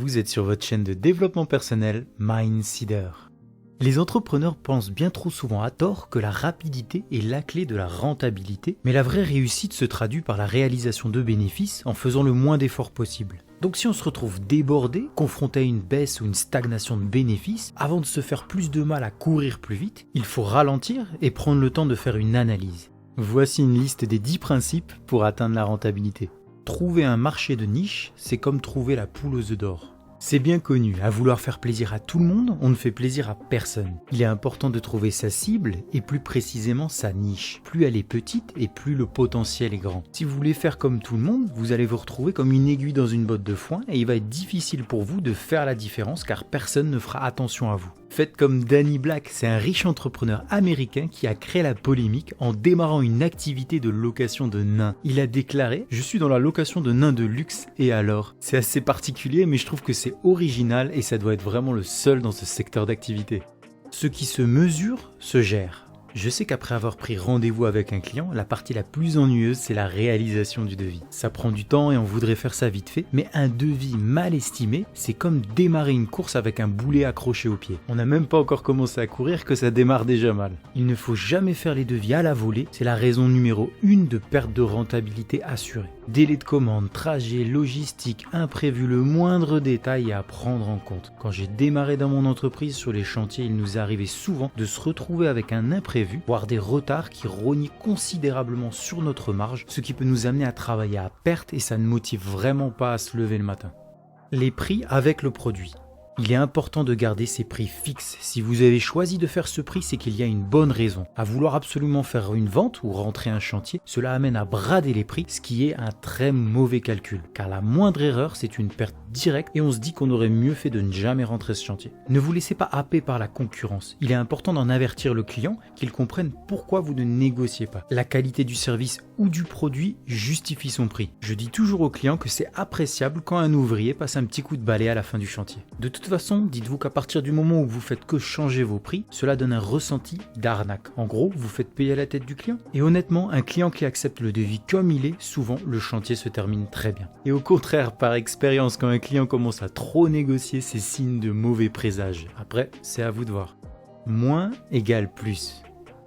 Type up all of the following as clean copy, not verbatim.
Vous êtes sur votre chaîne de développement personnel Mindseeder. Les entrepreneurs pensent bien trop souvent à tort que la rapidité est la clé de la rentabilité, mais la vraie réussite se traduit par la réalisation de bénéfices en faisant le moins d'efforts possible. Donc si on se retrouve débordé, confronté à une baisse ou une stagnation de bénéfices, avant de se faire plus de mal à courir plus vite, il faut ralentir et prendre le temps de faire une analyse. Voici une liste des 10 principes pour atteindre la rentabilité. Trouver un marché de niche, c'est comme trouver la poule aux œufs d'or. C'est bien connu, à vouloir faire plaisir à tout le monde, on ne fait plaisir à personne. Il est important de trouver sa cible et plus précisément sa niche. Plus elle est petite et plus le potentiel est grand. Si vous voulez faire comme tout le monde, vous allez vous retrouver comme une aiguille dans une botte de foin et il va être difficile pour vous de faire la différence car personne ne fera attention à vous. Faites comme Danny Black, c'est un riche entrepreneur américain qui a créé la polémique en démarrant une activité de location de nains. Il a déclaré « Je suis dans la location de nains de luxe et alors ?» C'est assez particulier mais je trouve que c'est original et ça doit être vraiment le seul dans ce secteur d'activité. Ce qui se mesure se gère. Je sais qu'après avoir pris rendez-vous avec un client, la partie la plus ennuyeuse, c'est la réalisation du devis. Ça prend du temps et on voudrait faire ça vite fait, mais un devis mal estimé, c'est comme démarrer une course avec un boulet accroché au pied. On n'a même pas encore commencé à courir que ça démarre déjà mal. Il ne faut jamais faire les devis à la volée, c'est la raison numéro 1 de perte de rentabilité assurée. Délai de commande, trajet, logistique, imprévu, le moindre détail est à prendre en compte. Quand j'ai démarré dans mon entreprise sur les chantiers, il nous arrivait souvent de se retrouver avec un imprévu, voire des retards qui rognent considérablement sur notre marge, ce qui peut nous amener à travailler à perte et ça ne motive vraiment pas à se lever le matin. Les prix avec le produit. Il est important de garder ces prix fixes. Si vous avez choisi de faire ce prix, c'est qu'il y a une bonne raison. À vouloir absolument faire une vente ou rentrer un chantier, cela amène à brader les prix, ce qui est un très mauvais calcul. Car la moindre erreur, c'est une perte directe et on se dit qu'on aurait mieux fait de ne jamais rentrer ce chantier. Ne vous laissez pas happer par la concurrence. Il est important d'en avertir le client, qu'il comprenne pourquoi vous ne négociez pas. La qualité du service ou du produit justifie son prix. Je dis toujours au client que c'est appréciable quand un ouvrier passe un petit coup de balai à la fin du chantier. De toute façon, dites-vous qu'à partir du moment où vous faites que changer vos prix, cela donne un ressenti d'arnaque. En gros, vous faites payer à la tête du client. Et honnêtement, un client qui accepte le devis comme il est, souvent le chantier se termine très bien. Et au contraire, par expérience, quand un client commence à trop négocier, c'est signe de mauvais présage. Après, c'est à vous de voir. Moins égale plus.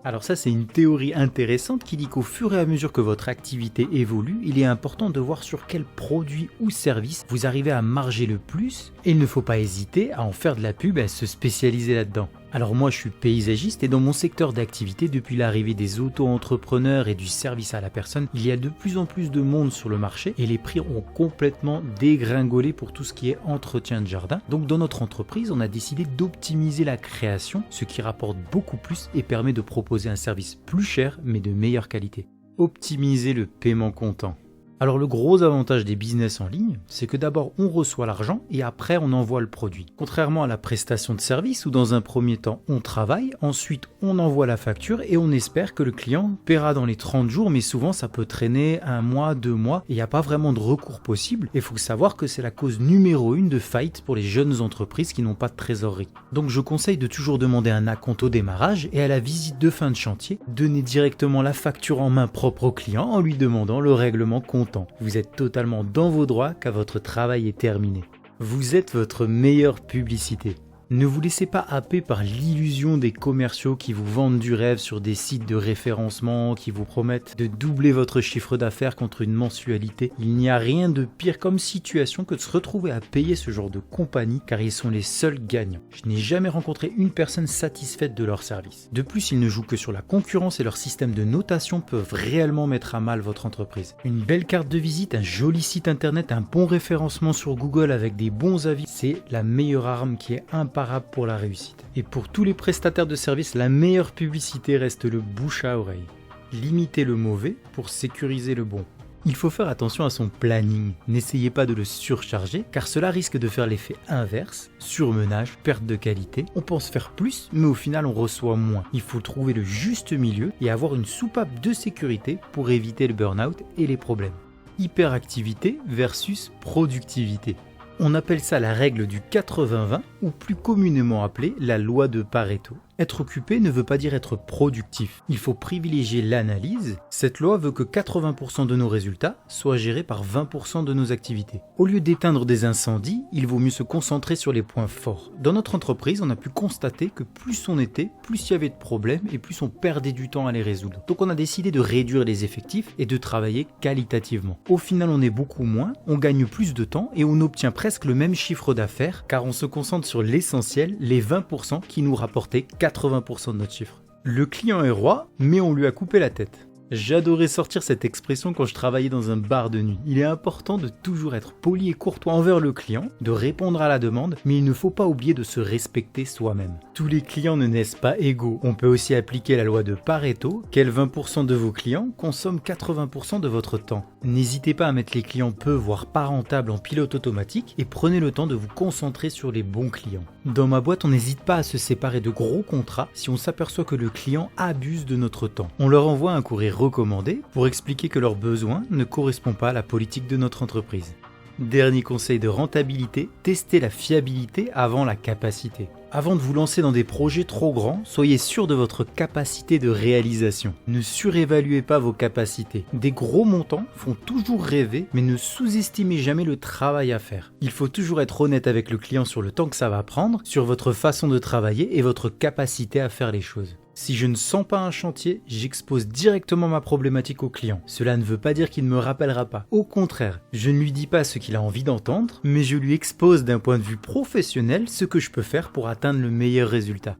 Alors ça, c'est une théorie intéressante qui dit qu'au fur et à mesure que votre activité évolue, il est important de voir sur quel produit ou service vous arrivez à marger le plus et il ne faut pas hésiter à en faire de la pub et à se spécialiser là-dedans. Alors moi je suis paysagiste et dans mon secteur d'activité, depuis l'arrivée des auto-entrepreneurs et du service à la personne, il y a de plus en plus de monde sur le marché et les prix ont complètement dégringolé pour tout ce qui est entretien de jardin. Donc dans notre entreprise, on a décidé d'optimiser la création, ce qui rapporte beaucoup plus et permet de proposer un service plus cher mais de meilleure qualité. Optimiser le paiement comptant. Alors le gros avantage des business en ligne, c'est que d'abord on reçoit l'argent et après on envoie le produit. Contrairement à la prestation de service où dans un premier temps on travaille, ensuite on envoie la facture et on espère que le client paiera dans les 30 jours, mais souvent ça peut traîner 1 mois, 2 mois et il n'y a pas vraiment de recours possible. Il faut savoir que c'est la cause numéro 1 de faillite pour les jeunes entreprises qui n'ont pas de trésorerie. Donc je conseille de toujours demander un acompte au démarrage et à la visite de fin de chantier, donner directement la facture en main propre au client en lui demandant le règlement comptant. Vous êtes totalement dans vos droits car votre travail est terminé. Vous êtes votre meilleure publicité. Ne vous laissez pas happer par l'illusion des commerciaux qui vous vendent du rêve sur des sites de référencement, qui vous promettent de doubler votre chiffre d'affaires contre une mensualité. Il n'y a rien de pire comme situation que de se retrouver à payer ce genre de compagnie car ils sont les seuls gagnants. Je n'ai jamais rencontré une personne satisfaite de leur service. De plus, ils ne jouent que sur la concurrence et leur système de notation peuvent réellement mettre à mal votre entreprise. Une belle carte de visite, un joli site internet, un bon référencement sur Google avec des bons avis, c'est la meilleure arme qui est imparable pour la réussite. Et pour tous les prestataires de services, la meilleure publicité reste le bouche à oreille. Limitez le mauvais pour sécuriser le bon. Il faut faire attention à son planning. N'essayez pas de le surcharger car cela risque de faire l'effet inverse, surmenage, perte de qualité. On pense faire plus mais au final on reçoit moins. Il faut trouver le juste milieu et avoir une soupape de sécurité pour éviter le burn-out et les problèmes. Hyperactivité versus productivité. On appelle ça la règle du 80-20 ou plus communément appelée la loi de Pareto. Être occupé ne veut pas dire être productif. Il faut privilégier l'analyse. Cette loi veut que 80% de nos résultats soient gérés par 20% de nos activités. Au lieu d'éteindre des incendies, il vaut mieux se concentrer sur les points forts. Dans notre entreprise, on a pu constater que plus on était, plus il y avait de problèmes et plus on perdait du temps à les résoudre. Donc on a décidé de réduire les effectifs et de travailler qualitativement. Au final, on est beaucoup moins, on gagne plus de temps et on obtient presque le même chiffre d'affaires car on se concentre sur l'essentiel, les 20% qui nous rapportaient 80% de notre chiffre. Le client est roi, mais on lui a coupé la tête. J'adorais sortir cette expression quand je travaillais dans un bar de nuit. Il est important de toujours être poli et courtois envers le client, de répondre à la demande, mais il ne faut pas oublier de se respecter soi-même. Tous les clients ne naissent pas égaux. On peut aussi appliquer la loi de Pareto, quels 20% de vos clients consomment 80% de votre temps. N'hésitez pas à mettre les clients peu voire pas rentables en pilote automatique et prenez le temps de vous concentrer sur les bons clients. Dans ma boîte, on n'hésite pas à se séparer de gros contrats si on s'aperçoit que le client abuse de notre temps. On leur envoie un courrier recommandé pour expliquer que leurs besoins ne correspondent pas à la politique de notre entreprise. Dernier conseil de rentabilité, testez la fiabilité avant la capacité. Avant de vous lancer dans des projets trop grands, soyez sûr de votre capacité de réalisation. Ne surévaluez pas vos capacités. Des gros montants font toujours rêver, mais ne sous-estimez jamais le travail à faire. Il faut toujours être honnête avec le client sur le temps que ça va prendre, sur votre façon de travailler et votre capacité à faire les choses. Si je ne sens pas un chantier, j'expose directement ma problématique au client. Cela ne veut pas dire qu'il ne me rappellera pas. Au contraire, je ne lui dis pas ce qu'il a envie d'entendre, mais je lui expose d'un point de vue professionnel ce que je peux faire pour atteindre le meilleur résultat.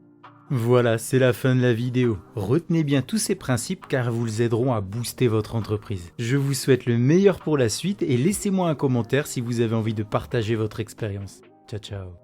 Voilà, c'est la fin de la vidéo. Retenez bien tous ces principes car ils vous aideront à booster votre entreprise. Je vous souhaite le meilleur pour la suite et laissez-moi un commentaire si vous avez envie de partager votre expérience. Ciao ciao.